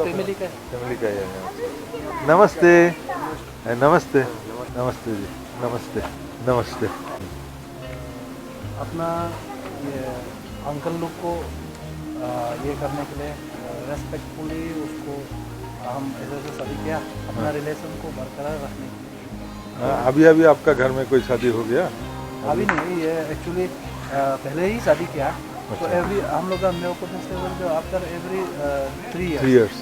Family का है। Family का ही है। नमस्ते नमस्ते नमस्ते जी, नमस्ते नमस्ते। अपना ये अंकल लोग को ये करने के लिए रेस्पेक्टफुली उसको हम ऐसे सभी किया अपना रिलेशन को बरकरार रखने के लिए। अभी अभी आपका घर में कोई शादी हो गया? अभी नहीं, ये एक्चुअली पहले ही शादी किया। तो एवरी हम लोग का न्यू फेस्टिवल जो आफ्टर एवरी 3 इयर्स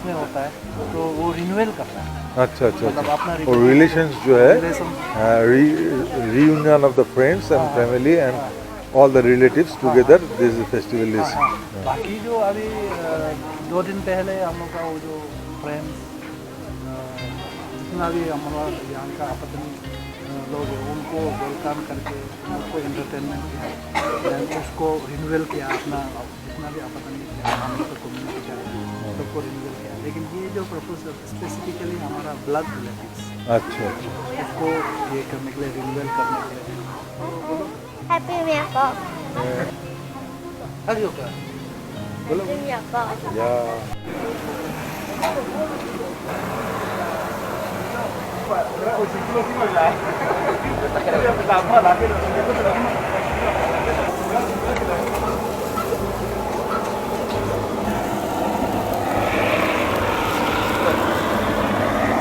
में होता है, तो वो रिन्यूअल करता है। अच्छा अच्छा मतलब अच्छा। अपना और रिलेशंस जो है relation reunion of the friends and family and all the relatives together, this festival is बाकी जो अभी 2 दिन पहले हम लोग का वो जो फ्रेंड्स जितना भी हमारा यहाँ का पत्नी लोग हैं उनको वेलकम करके उनको एंटरटेनमेंट किया, then उसको रिन्यूअल किया अपना जितना भी आपत्ति किया हम लोग को कम्युनिटी का सबको रिन्यूअल किया। लेकिन ये जो प्रपोजल स्पेसिफिकली हमारा ब्लड रिलेटिव्स अच्छा अच्छा। उसको ये करने के लिए रिन्यूअल करने के लिए Happy Miracle. हर योग Happy Miracle. या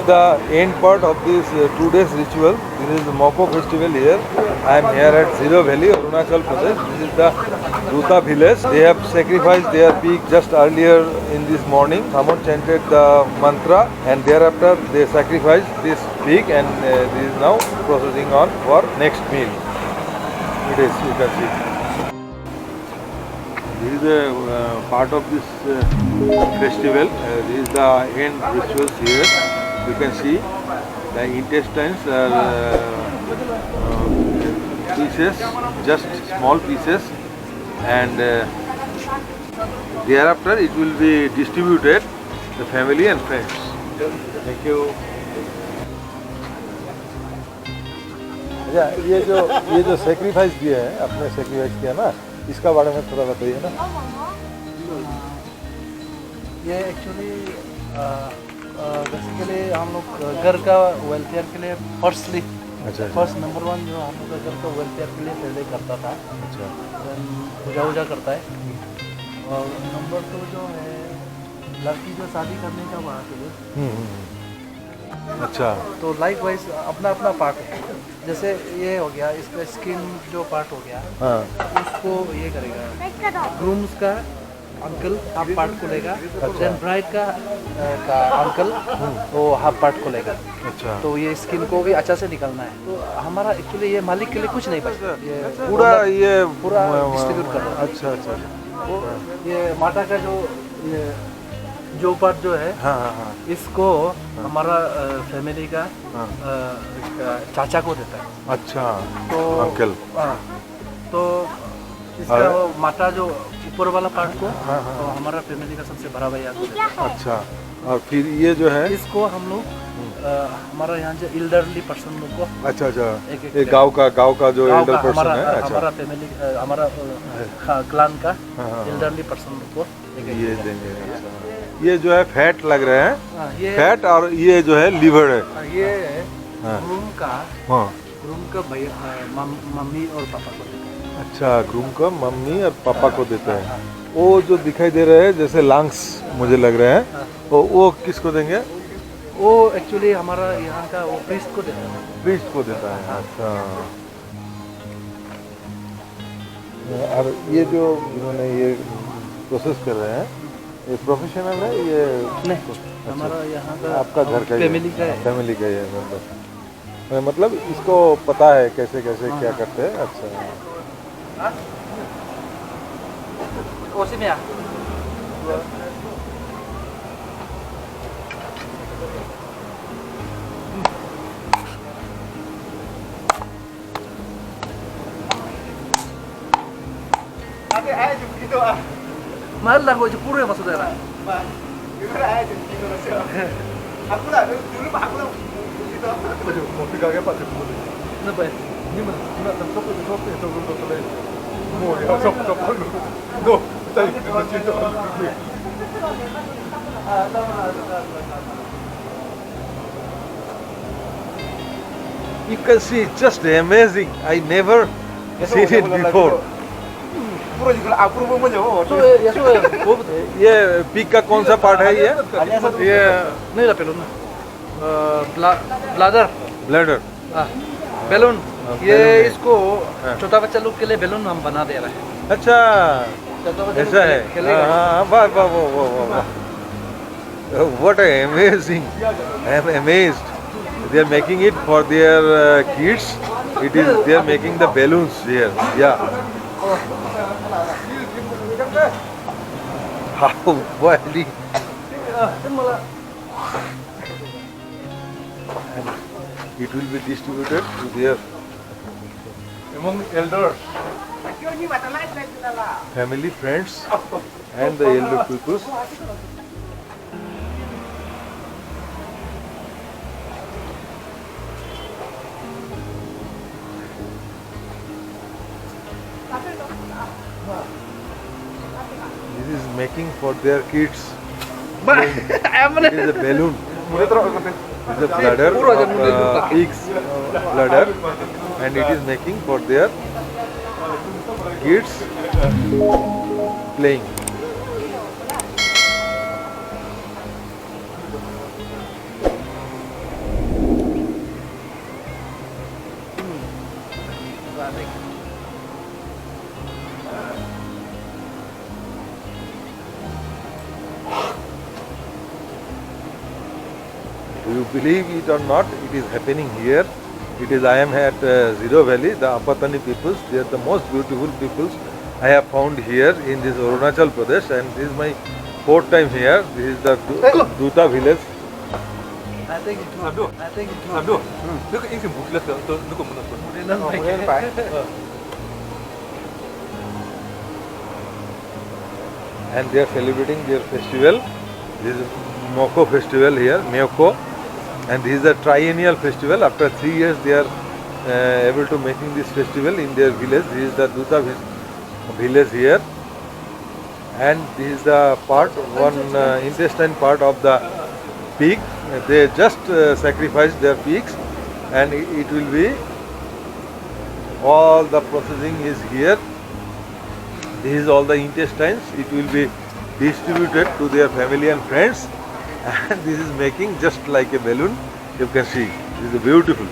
the end part of this 2 days ritual. This is the Moko festival here. I am here at Zero Valley, Arunachal Pradesh. This is the Ruta village. They have sacrificed their pig just earlier in this morning. Someone chanted the mantra and thereafter they sacrificed this pig and this is now processing on for next meal. It is, you can see. This is a part of this festival. This is the end rituals here. You can see the intestines are pieces, just small pieces, and thereafter it will be distributed to the family and friends. Thank you. ये जो sacrifice दिए हैं, आपने sacrifice किया ना, इसका बारे में थोड़ा बताइए ना। ये एक्चुअली बेसिकली हम लोग घर का वेलफेयर के लिए फर्स्टली फर्स्ट नंबर 1 जो हम लोग का घर का वेलफेयर के लिए पहले करता था। अच्छा। पूजा वूजा करता है। और नंबर 2 जो है लड़की जो शादी करने का बात है। अच्छा। तो लाइक वाइज अपना अपना पार्ट है। जैसे ये हो गया, इसका स्किन जो पार्ट हो गया, हाँ। उसको ये करेगा ग्रूम्स का अंकल हाफ पार्ट को लेगा, देन ब्राइड का अंकल वो हाफ पार्ट को लेगा। अच्छा। तो ये स्किन को भी अच्छा से निकलना है। तो हमारा एक्चुअली ये मालिक के लिए कुछ नहीं बचता, ये पूरा डिस्ट्रीब्यूट कर रहा है। अच्छा अच्छा। वो ये माता का जो पार्ट जो है, हाँ हाँ हाँ। इसको हमारा फैमिली का चाचा को देता है। अच्छा। तो अंकल। हाँ, तो इसका वो माता जो ऊपर वाला पार्ट को तो हमारा फैमिली का सबसे बड़ा भैया को देता है। अच्छा। और फिर ये जो है इसको हम लोग हमारा यहाँ जो इल्डरली पर्सन लोग को अच्छा अच्छा एक ये गांव का जो एल्डर पर्सन है। अच्छा। हमारा फैमिली हमारा क्लान का एल्डरली पर्सन लोग को ये देंगे। अच्छा। ये जो है फैट लग रहे हैं, ये फैट, और ये जो है लीवर है। ये हाँ। ग्रूम का भैया मम्मी और पापा को देता है। अच्छा, ग्रूम का मम्मी और पापा को देते हैं। वो जो दिखाई दे रहे हैं जैसे लंग्स मुझे लग रहे हैं, वो किसको देंगे? वो एक्चुअली हमारा यहाँ का वो प्रीस्ट को देता है। प्रीस्ट को देता है। अच्छा। और ये जो इन्होंने ये प्रोसेस कर रहे हैं, ये प्रोफेशनल है ये? नहीं, हमारा यहाँ का आपका घर का फैमिली का है। फैमिली का ही है। मतलब इसको पता है कैसे कैसे क्या करते हैं। अच्छा। उसी में mahal lah kok Jepur ya maksudnya. Aku lah dulu Pak aku gitu. Waduh, mau pegang apa tuh? Kenapa ya? Ini mah nak tentok itu boleh. Mau ya sok. No, tadi kita cerita. You can see it's just amazing. I never seen it before. यसो हो बते ये peak का कौन सा part है ये? ये नहीं ला बेलून ब्लाडर ब्लैडर। बैलून ये बैलून है। इसको हाँ। छोटा बच्चा लोग के लिए बैलून हम बना दे रहे हैं अच्छा छोटा बच्चा ऐसा है। लोग खेलेगा। हाँ वाह वाह वाह वाह वाह। What amazing! I am amazed. They are making it for their kids. It is they are making the balloons here. Yeah. How wildly. And it will be distributed to their among elders, family, friends, and the elder peoples. This is making for their kids. It is a balloon. It is a bladder of pig's bladder, and it is making for their kids playing. Do you believe it or not, it is happening here. It is, I am at Zero Valley, the Apatani peoples. They are the most beautiful peoples I have found here in this Arunachal Pradesh, and this is my fourth time here. This is the Duta village. I think it will. Abdul. I think it will. Abdul, look at look at look at And they are celebrating their festival. This is Moko festival here, Myoko. And this is a triennial festival. After 3 years, they are able to making this festival in their village. This is the Duta village here, and this is the part one intestine part of the pig. They just sacrifice their pigs, and it will be all the processing is here. This is all the intestines. It will be distributed to their family and friends, and this is making just like a balloon. You can see this is beautiful.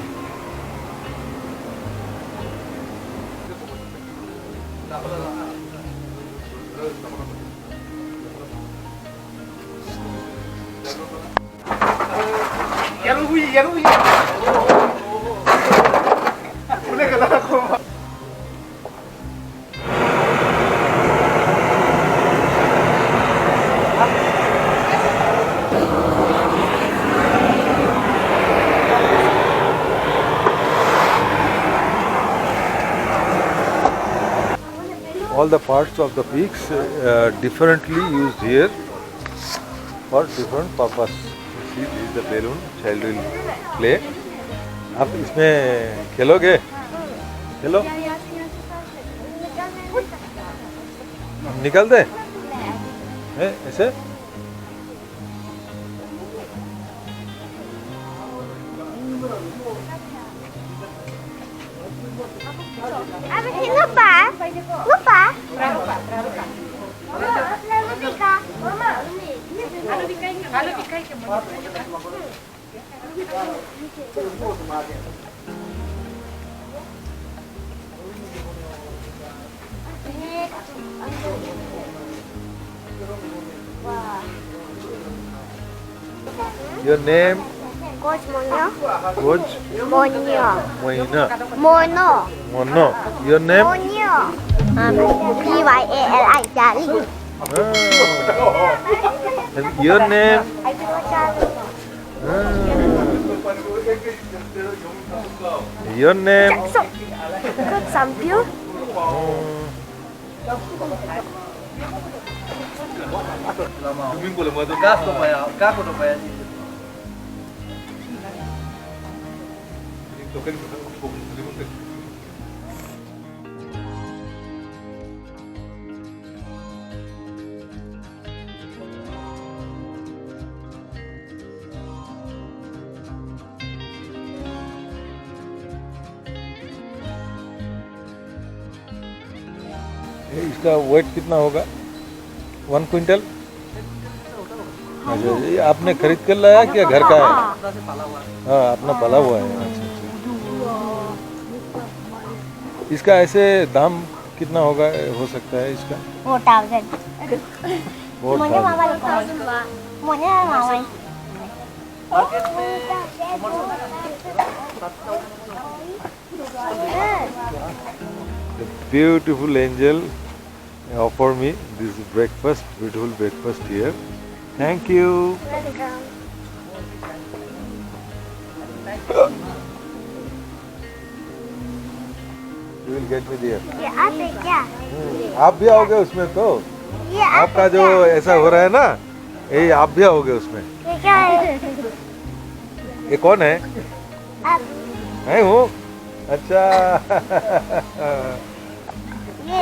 All the parts of the pigs differently used here for different purpose. See, this is the balloon. Child will play. आप इसमें खेलोगे? खेलो. निकाल दे? ऐसे? Lupa. Lupa. Lupa. Your name? Coach Monyo. Coach Monyo. Moina. Mono. Mono. Your name? Monyo. Pyali. Charlie. And your name? Your name? Good Sampiu. Domingo le muevo. Gasto para allá, cajo no para allá. Token इसका wait कितना होगा? 1 quintal? अच्छा, ये आपने खरीद कर लाया क्या घर का है? हाँ, अपना पाला हुआ है। अच्छा, अच्छा। इसका ऐसे दाम कितना होगा, हो सकता है इसका? 4,000. 4,000। The beautiful angel offer me this breakfast, beautiful breakfast here. Thank you. You will get me there. ये आप है क्या? आप भी आओगे उसमें तो? ये आप आपका जो ऐसा हो रहा है ना, यही आप भी आओगे उसमें। ये क्या है? ये कौन है? आप मैं हूँ। अच्छा। ये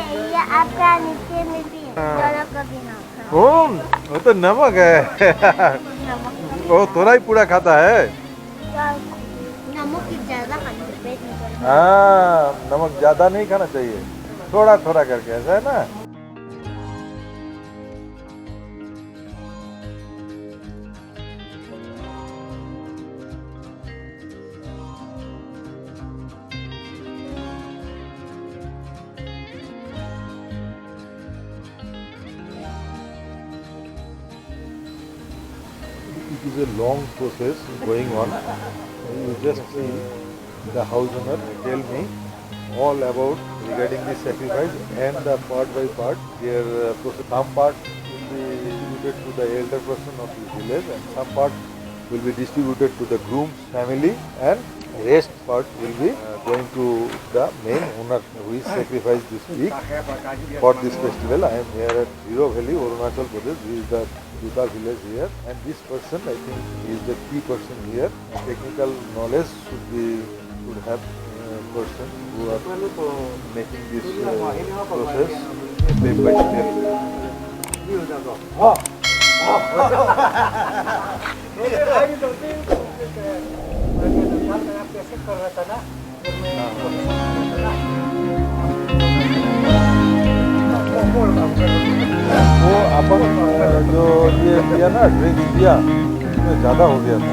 आपका नीचे में भी है। दोनों का भी नाम है। वो तो नमक है। वो थोड़ा ही पूरा खाता है। नमक की ज्यादा खाने से पेट निकल हाँ, नमक ज्यादा नहीं खाना चाहिए, थोड़ा थोड़ा करके, ऐसा है ना। It is a long process going on. You just see the house owner tell me all about regarding the sacrifice and the part by part. Their process. Some part will be distributed to the elder person of the village, and some part will be distributed to the groom's family, and rest part will be going to the main owner who is sacrificed this week for this festival. I am here at Zero Valley, Arunachal Pradesh. This is the Duta village here, and this person, I think, is the key person here. Technical knowledge should have person who are making this process step by step. वो अपन जो ये किया ना, drinks किया, उसमें ज़्यादा हो गया था।